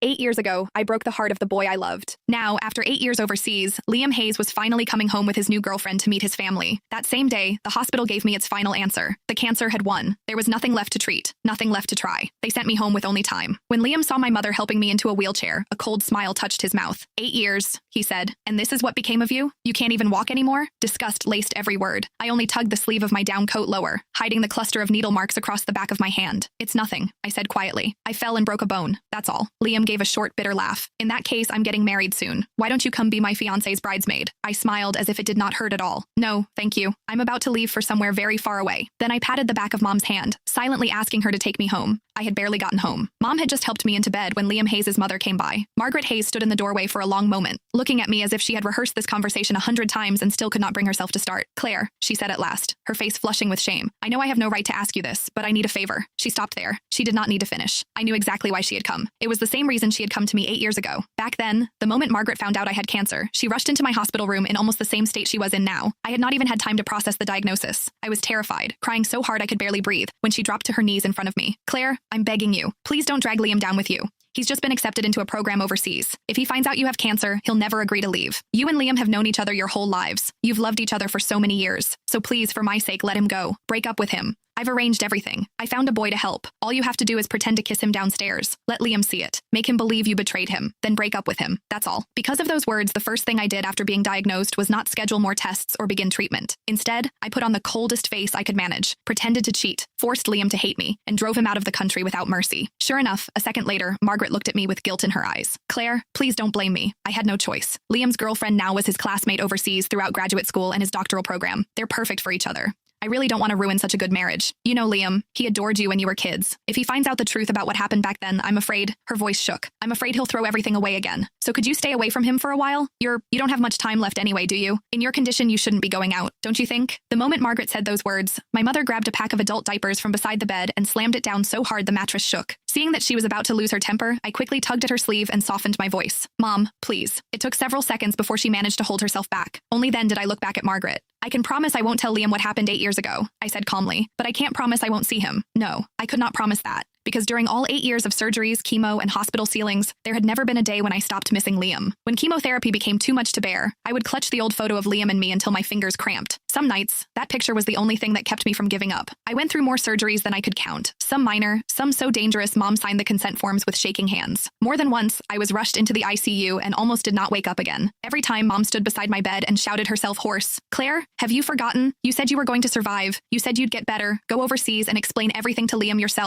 8 years ago, I broke the heart of the boy I loved. Now, after 8 years overseas, Liam Hayes was finally coming home with his new girlfriend to meet his family. That same day, the hospital gave me its final answer. The cancer had won. There was nothing left to treat, nothing left to try. They sent me home with only time. When Liam saw my mother helping me into a wheelchair, a cold smile touched his mouth. 8 years, he said, and this is what became of you? You can't even walk anymore? Disgust laced every word. I only tugged the sleeve of my down coat lower, hiding the cluster of needle marks across the back of my hand. It's nothing, I said quietly. I fell and broke a bone, that's all. Liam gave a short, bitter laugh. In that case, I'm getting married soon. Why don't you come be my fiancé's bridesmaid? I smiled as if it did not hurt at all. No, thank you. I'm about to leave for somewhere very far away. Then I patted the back of Mom's hand, silently asking her to take me home. I had barely gotten home. Mom had just helped me into bed when Liam Hayes' mother came by. Margaret Hayes stood in the doorway for a long moment, looking at me as if she had rehearsed this conversation 100 times and still could not bring herself to start. Claire, she said at last, her face flushing with shame. I know I have no right to ask you this, but I need a favor. She stopped there. She did not need to finish. I knew exactly why she had come. It was the same reason she had come to me 8 years ago. Back then, the moment Margaret found out I had cancer, she rushed into my hospital room in almost the same state she was in now. I had not even had time to process the diagnosis. I was terrified, crying so hard I could barely breathe, when she dropped to her knees in front of me. Claire, I'm begging you. Please don't drag Liam down with you. He's just been accepted into a program overseas. If he finds out you have cancer, he'll never agree to leave. You and Liam have known each other your whole lives. You've loved each other for so many years. So please, for my sake, let him go. Break up with him. I've arranged everything. I found a boy to help. All you have to do is pretend to kiss him downstairs. Let Liam see it. Make him believe you betrayed him. Then break up with him. That's all. Because of those words, the first thing I did after being diagnosed was not schedule more tests or begin treatment. Instead, I put on the coldest face I could manage, pretended to cheat, forced Liam to hate me, and drove him out of the country without mercy. Sure enough, a second later, Margaret looked at me with guilt in her eyes. Claire, please don't blame me. I had no choice. Liam's girlfriend now was his classmate overseas throughout graduate school and his doctoral program. They're perfect for each other. I really don't want to ruin such a good marriage. You know Liam, he adored you when you were kids. If he finds out the truth about what happened back then, I'm afraid, her voice shook. I'm afraid he'll throw everything away again. So could you stay away from him for a while? You don't have much time left anyway, do you? In your condition, you shouldn't be going out, don't you think? The moment Margaret said those words, my mother grabbed a pack of adult diapers from beside the bed and slammed it down so hard the mattress shook. Seeing that she was about to lose her temper, I quickly tugged at her sleeve and softened my voice. Mom, please. It took several seconds before she managed to hold herself back. Only then did I look back at Margaret. I can promise I won't tell Liam what happened 8 years ago, I said calmly, but I can't promise I won't see him. No, I could not promise that. Because during all 8 years of surgeries, chemo, and hospital ceilings, there had never been a day when I stopped missing Liam. When chemotherapy became too much to bear, I would clutch the old photo of Liam and me until my fingers cramped. Some nights, that picture was the only thing that kept me from giving up. I went through more surgeries than I could count. Some minor, some so dangerous Mom signed the consent forms with shaking hands. More than once, I was rushed into the ICU and almost did not wake up again. Every time Mom stood beside my bed and shouted herself hoarse, Claire, have you forgotten? You said you were going to survive. You said you'd get better, go overseas and explain everything to Liam yourself.